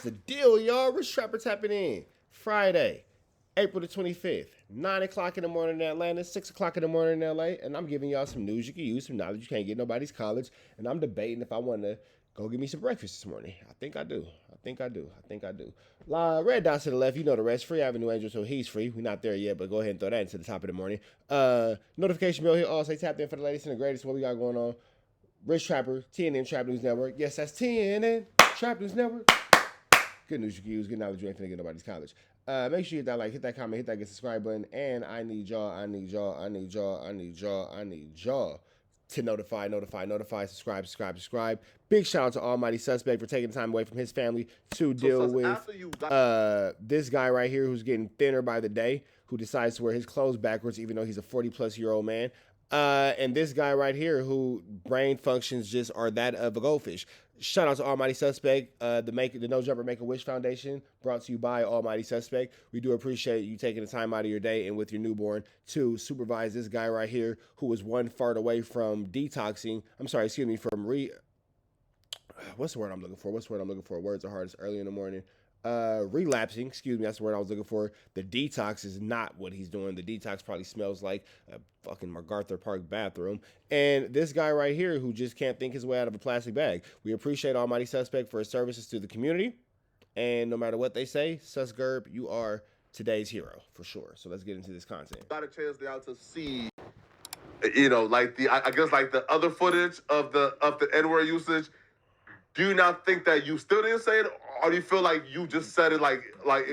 the deal, y'all? Rich Trapper tapping in. Friday, April the 25th, 9 o'clock in the morning in Atlanta, 6 o'clock in the morning in LA, and I'm giving y'all some news you can use, some knowledge you can't get nobody's college, and I'm debating if I want to go get me some breakfast this morning. I think I do. Red dots to the left, you know the rest. Free Avenue Angel, so he's free. We're not there yet, but go ahead and throw that into the top of the morning. Notification bell here. All say tapped in for the latest and the greatest. What we got going on? Rich Trapper, TNN Trap News Network. Yes, that's TNN Trap News Network. Good news you can use. Good knowledge you ain't finna get nobody's college. Make sure you hit that like, hit that comment, hit that get subscribe button. And I need y'all to notify, subscribe. Big shout out to Almighty Suspect for taking time away from his family to deal with this guy right here who's getting thinner by the day, who decides to wear his clothes backwards even though he's a 40-plus-year-old man. And this guy right here who brain functions just are that of a goldfish. Shout out to Almighty Suspect, the No Jumper Make-A-Wish Foundation, brought to you by Almighty Suspect. We do appreciate you taking the time out of your day and with your newborn to supervise this guy right here who was one fart away from detoxing. What's the word I'm looking for? Words are hardest early in the morning. Relapsing, that's the word I was looking for. The detox is not what he's doing. The detox probably smells like a fucking MacArthur Park bathroom. And this guy right here who just can't think his way out of a plastic bag. We appreciate Almighty Suspect for his services to the community. And no matter what they say, Susgerb, you are today's hero for sure. So let's get into this content. Got a chance now to see, like I guess like the other footage of the N-word usage. Do you not think that you still didn't say it, or do you feel like you just said it like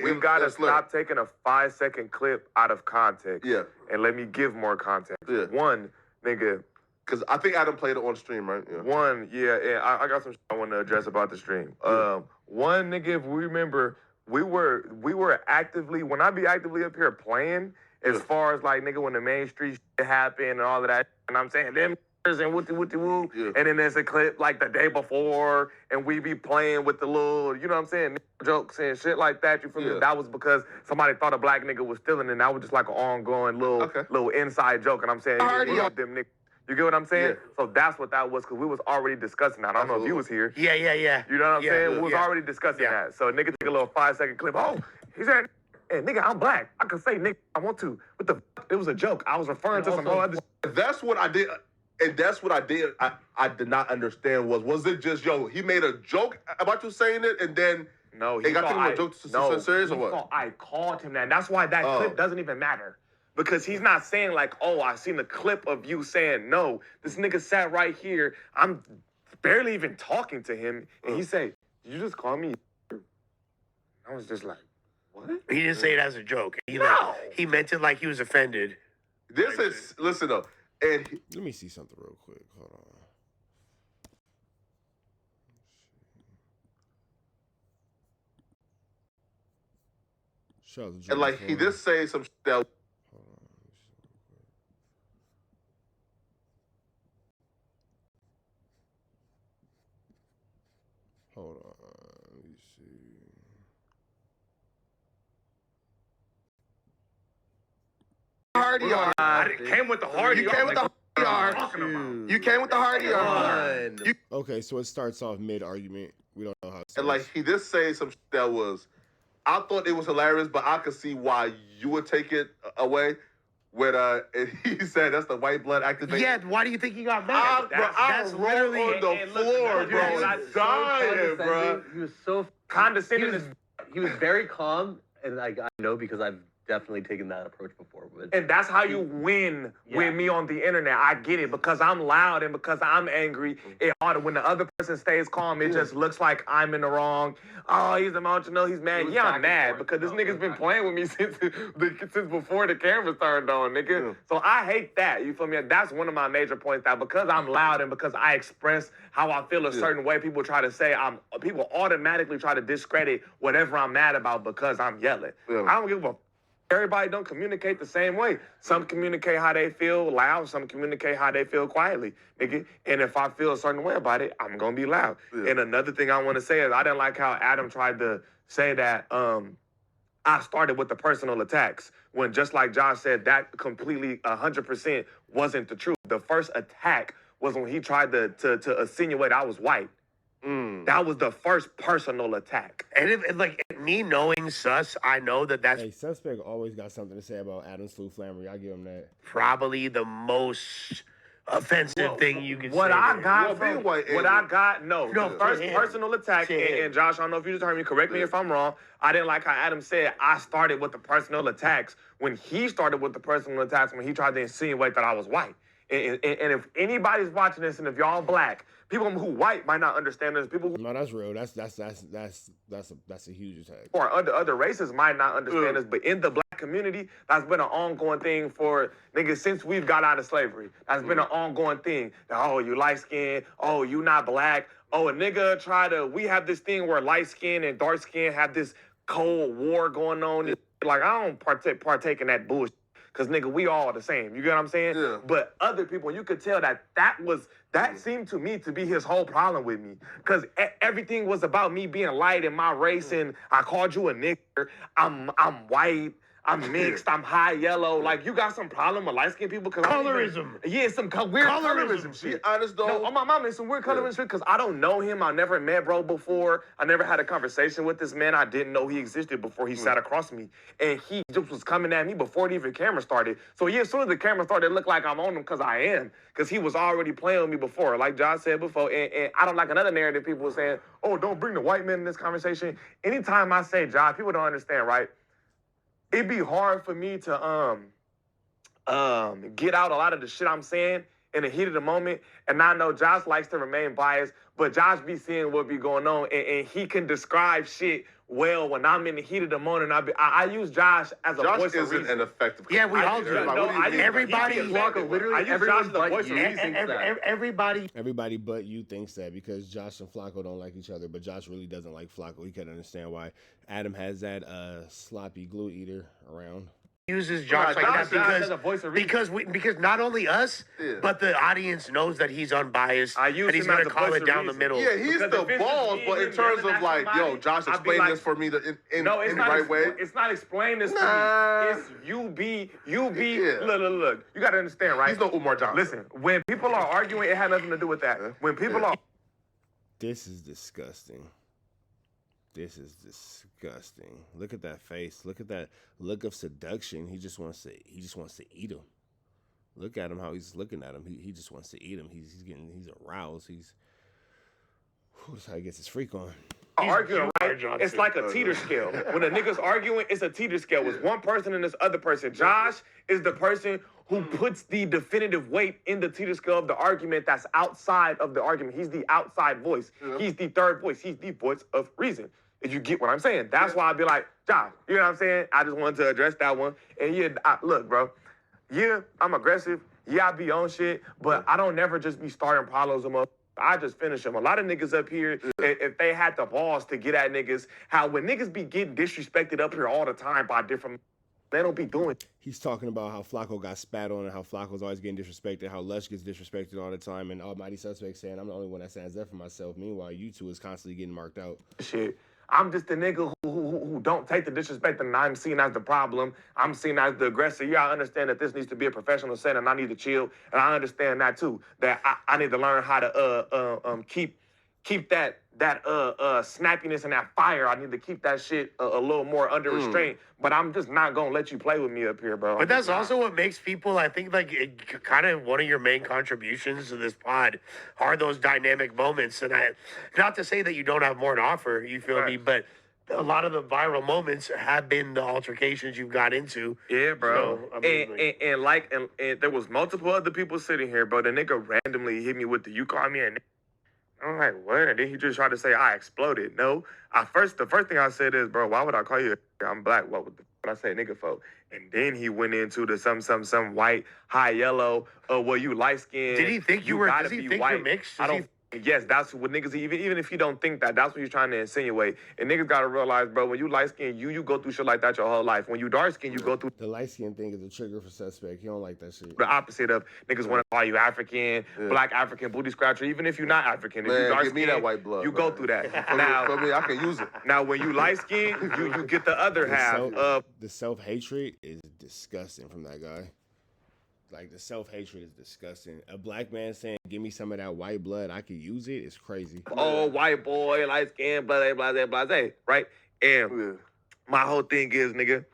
we gotta stop taking a 5-second clip out of context? Yeah. And let me give more context. Yeah. One, nigga. Because I think Adam played it on stream, right? Yeah. One, yeah, I got some shit I want to address about the stream. Yeah. One, nigga, if we remember, we were actively, when I be actively up here playing, as far as like, nigga, when the Main Street shit happened and all of that, and I'm saying them and woo, yeah. And then there's a clip like the day before, and we be playing with the little, you know what I'm saying, jokes and shit like that. You feel me? That was because somebody thought a black nigga was stealing, and that was just like an ongoing little inside joke. And I'm saying, them niggas. You get what I'm saying? Yeah. So that's what that was, because we was already discussing that. I don't know if you was here. Yeah. You know what I'm saying? We was already discussing that. So nigga take a little 5-second clip. Oh, he said, hey, nigga, I'm black. I can say nigga I want to. What the f***? It was a joke. I was referring to some other. That's what I did. And that's what I did. I did not understand was it just, he made a joke about you saying it, and then no, he got taken a joke so serious, or what? I called him that. That's why that clip doesn't even matter. Because he's not saying like, oh, I seen a clip of you saying no. This nigga sat right here. I'm barely even talking to him, and he said, "Did you just call me?" I was just like, what? He didn't say it as a joke. He meant it like he was offended. This is, listen though. And let me see something real quick. Hold on. And like he did say some shit that. Hold on. Let me see. Hardy R. I came with the hardy R. You came with the hardy R. You came with the hardy R. Okay, so it starts off mid-argument. We don't know how it starts. And like he did say some shit that was, I thought it was hilarious, but I could see why you would take it away. When and he said that's the white blood activation. Yeah, why do you think he got mad? That's literally on the floor, bro. Dying, bro. He was so condescending. He was very calm, and I know because I've definitely taken that approach before. But and that's how you win with me on the internet. I get it, because I'm loud and because I'm angry. It harder when the other person stays calm. It just looks like I'm in the wrong. Oh, he's emotional. He's mad. Yeah, I'm mad because this nigga's been playing with me since before the camera started on, nigga. So I hate that. You feel me? That's one of my major points. That because I'm loud and because I express how I feel a certain way, people try to say people automatically try to discredit whatever I'm mad about because I'm yelling. I don't give a. Everybody don't communicate the same way. Some communicate how they feel loud. Some communicate how they feel quietly, nigga. And if I feel a certain way about it, I'm going to be loud. And another thing I want to say is I didn't like how Adam tried to say that I started with the personal attacks. When just like Josh said, that completely 100% wasn't the truth. The first attack was when he tried to insinuate I was white. That was the first personal attack. And like me knowing Sus, I know that's Hey, Suspect always got something to say about Adam Slew Flammery. I give him that. probably the most offensive thing you can What say. I there. got being from white what I got, no. No, The first to him. personal attack, To him. and Josh, I don't know if you just heard me, correct me if I'm wrong. I didn't like how Adam said I started with the personal attacks when he started with the personal attacks when he tried to insinuate that I was white. And if anybody's watching this, and if y'all black, people who white might not understand this. People who No, that's real. That's a huge attack. or other races might not understand this, but in the black community, that's been an ongoing thing for niggas since we've got out of slavery. That's been an ongoing thing. That, oh, you light skin. Oh, you not black. Oh, a nigga we have this thing where light skin and dark skin have this cold war going on. Like, I don't partake in that bullshit. Cause nigga, we all the same. You get what I'm saying? Yeah. But other people, you could tell that seemed to me to be his whole problem with me. Cause everything was about me being light and my race, and I called you a nigger. I'm white. I'm mixed. I'm high yellow. Like, you got some problem with light skinned people? Colorism. Yeah, some weird colorism Be shit. honest though. No, on my mom, it's some weird colorism shit because I don't know him. I never met bro before. I never had a conversation with this man. I didn't know he existed before he sat across me. And he just was coming at me before the even camera started. So yeah, as soon as the camera started, it looked like I'm on him because I am. Because he was already playing with me before, like Josh said before. And I don't like another narrative people were saying, oh, don't bring the white man in this conversation. Anytime I say Josh, people don't understand, right? It'd be hard for me to get out a lot of the shit I'm saying in the heat of the moment. And I know Josh likes to remain biased, but Josh be seeing what be going on, and he can describe shit well when I'm in the heat of the moment. I use Josh as a Josh voice of isn't reason. an effective. Yeah, we all do. Everybody, literally everyone but you thinks that. Everybody but you thinks that because Josh and Flacco don't like each other, but Josh really doesn't like Flacco. He can't understand why Adam has that sloppy glue eater around. uses Josh like that as a voice of reason. because not only us, but the audience knows that he's unbiased and he's going to call it down the middle. Yeah, he's the balls, but in terms of like, yo, Josh, explain this for me in the right way. It's not explain this to me. It's you be. Look. You got to understand, right? He's no Umar Johnson. Listen, when people are arguing, it had nothing to do with that. When people are... This is disgusting. This is disgusting. Look at that face. Look at that look of seduction. He just wants to eat him. Look at him, how he's looking at him. He just wants to eat him. He's aroused. That's how he gets his freak on. Arguing, right? It's like a teeter scale. When a nigga's arguing, it's a teeter scale. It's one person and this other person. Josh is the person who puts the definitive weight in the teeter scale of the argument that's outside of the argument. He's the outside voice. He's the third voice. He's the voice of reason. If you get what I'm saying. That's why I'd be like, Josh, you know what I'm saying? I just wanted to address that one. And look, bro. Yeah, I'm aggressive. Yeah, I be on shit. But I don't never just be starting problems with them. I just finish them. A lot of niggas up here, if they had the balls to get at niggas, when niggas be getting disrespected up here all the time by different, they don't be doing. He's talking about how Flacco got spat on and how Flacco's always getting disrespected, how Lush gets disrespected all the time, and Almighty Suspect saying, I'm the only one that stands up for myself. Meanwhile, you two is constantly getting marked out. Shit. I'm just the nigga who don't take the disrespect and I'm seen as the problem. I'm seen as the aggressor. Yeah, I understand that this needs to be a professional setting and I need to chill. And I understand that too. That I need to learn how to keep that snappiness and that fire. I need to keep that shit a little more under restraint. But I'm just not gonna let you play with me up here, bro. But that's also what makes people, I think, like kind of one of your main contributions to this pod are those dynamic moments. And not to say that you don't have more to offer, you feel me, but a lot of the viral moments have been the altercations you've got into. Yeah, bro. So, I mean, and there was multiple other people sitting here, bro. The nigga randomly hit me with you call me a nigga. I'm like, what? And then he just tried to say I exploded. No. The first thing I said is, bro, why would I call you a nigga? I'm black. What would I say nigga for? And then he went into the some white, high yellow, well, you light skinned. Did he think you were, does he think you're mixed? Yes, that's what niggas, even if you don't think that, that's what you're trying to insinuate. And niggas gotta realize, bro, when you light skinned, you go through shit like that your whole life. When you dark skinned, you go through the light skin thing is a trigger for Suspect. He don't like that shit. The opposite of niggas want to call you African, black African, booty scratcher, even if you're not African. If you dark give me that white blood. You go through that. For me, I can use it. Now, when you light skinned, you get the other half of the self-hatred is disgusting from that guy. like the self-hatred is disgusting. A black man saying, "Give me some of that white blood, I could use it." It's crazy. Oh, white boy, light skin, blah, blah, blah, blah, blah, right? And my whole thing is, nigga,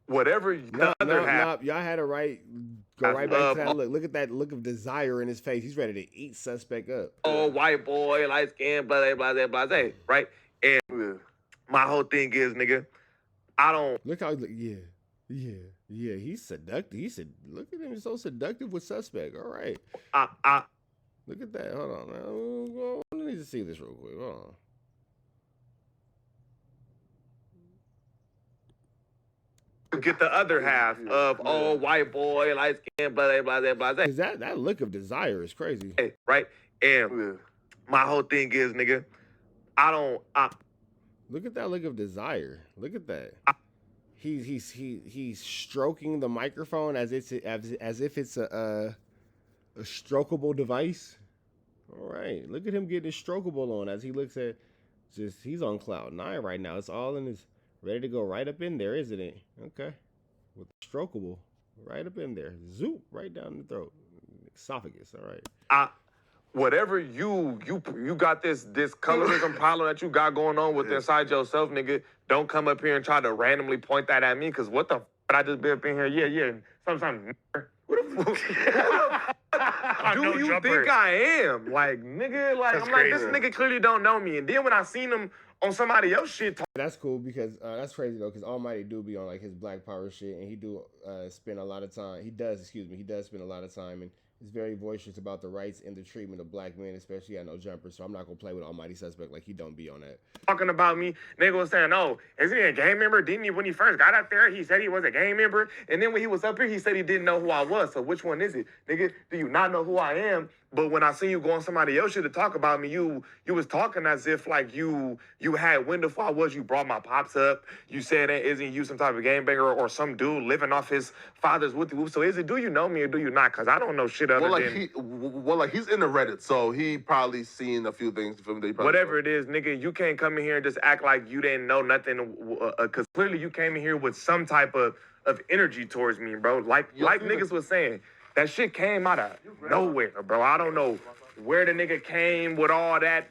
whatever the other half. Y'all had it right. Go right back to that look. Look at that look of desire in his face. He's ready to eat suspect up. Oh, white boy, light skin, blah, blah, blah, blah, right? And my whole thing is, nigga, look how yeah. He's seductive. Look at him. He's so seductive with suspect. All right. Look at that. Hold on, man. I need to see this real quick. Hold on. Get the other half of white boy, light skin, blah, blah, blah, blah. Cause that look of desire is crazy. Right? And my whole thing is, nigga, look at that look of desire. Look at that. He's stroking the microphone as if it's a strokeable device. All right, look at him getting his strokeable on as he looks at he's on cloud 9 right now. It's all in his ready to go right up in there, isn't it? Okay, with strokeable right up in there, zoop right down the throat, esophagus. All right. Whatever you got this colorism problem that you got going on with inside yourself, nigga, don't come up here and try to randomly point that at me, because what the f*** I just been up in here, yeah, sometimes, what the fuck do you think I am? Like, nigga, like, I'm like, this nigga clearly don't know me. And then when I seen him on somebody else shit. That's cool, because that's crazy though, because Almighty do be on like his Black Power shit, and he do spend a lot of time. He does spend a lot of time and is very voicious about the rights and the treatment of black men, especially at No Jumper. So I'm not gonna play with Almighty Suspect like he don't be on that. Talking about me, nigga was saying, "Oh, is he a gang member? Didn't he, when he first got up there, he said he was a gang member, and then when he was up here, he said he didn't know who I was. So which one is it, nigga? Do you not know who I am? But when I seen you go on somebody else shit to talk about me, you was talking as if like you had window for I was. You brought my pops up. You said, isn't you some type of gangbanger or some dude living off his father's whoop? So is it? Do you know me or do you not? Because I don't know shit other than he's in the Reddit, so he probably seen a few things from the whatever it is, nigga. You can't come in here and just act like you didn't know nothing, because clearly you came in here with some type of energy towards me, bro. Like niggas was saying. That shit came out of nowhere, bro. I don't know where the nigga came with all that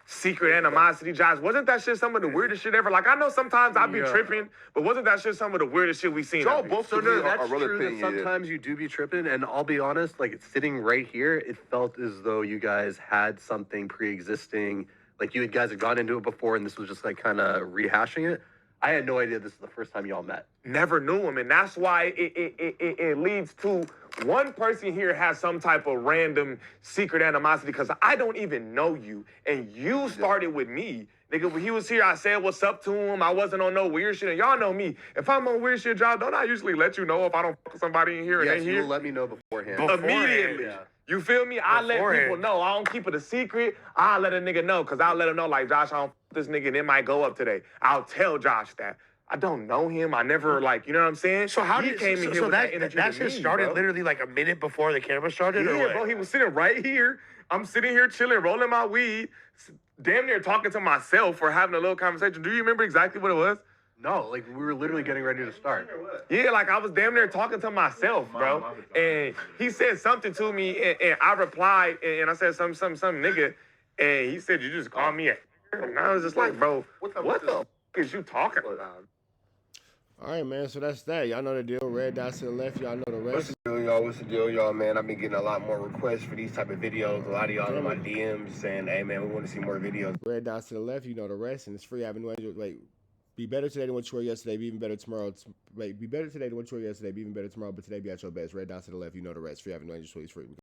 secret animosity, Josh. Wasn't that shit some of the weirdest shit ever? Like, I know sometimes I be tripping, but wasn't that shit some of the weirdest shit we seen? So no, that's true that sometimes you do be tripping, and I'll be honest, like, it's sitting right here, it felt as though you guys had something pre-existing, like you guys had gone into it before, and this was just like kind of rehashing it. I had no idea this is the first time y'all met. Never knew him, and that's why it leads to one person here has some type of random secret animosity because I don't even know you, and you started with me. Nigga, when he was here, I said what's up to him. I wasn't on no weird shit, and y'all know me. If I'm on weird shit, y'all, don't I usually let you know if I don't fuck with somebody in here and they here? Yes, you let me know beforehand. Immediately. Yeah. You feel me? I let people know. I don't keep it a secret. I let a nigga know, because I'll let him know, like, Josh, I don't fuck this nigga, and it might go up today. I'll tell Josh that. I don't know him. I never, like, you know what I'm saying? So how did came in here with that energy? That shit started bro. Literally like a minute before the camera started? Yeah, or what? Bro, he was sitting right here. I'm sitting here chilling, rolling my weed, damn near talking to myself or having a little conversation. Do you remember exactly what it was? No, like, we were literally getting ready to start. Yeah, like, I was damn near talking to myself, bro. And he said something to me, and I replied, and I said some nigga, and he said, you just called me a and I was just like, bro, what the f*** is you talking about? All right, man, so that's that. Y'all know the deal. Red dots to the left. Y'all know the rest. What's the deal, y'all? What's the deal, y'all, man? I've been getting a lot more requests for these type of videos. A lot of y'all in my DMs saying, hey, man, we want to see more videos. Red dots to the left. You know the rest. And it's free Avenue. Wait, be better today than what you were yesterday. Be even better tomorrow. Wait, be better today than what you were yesterday. Be even better tomorrow. But today, be at your best. Red dots to the left. You know the rest. Free Avenue. Angel Sweet. Free.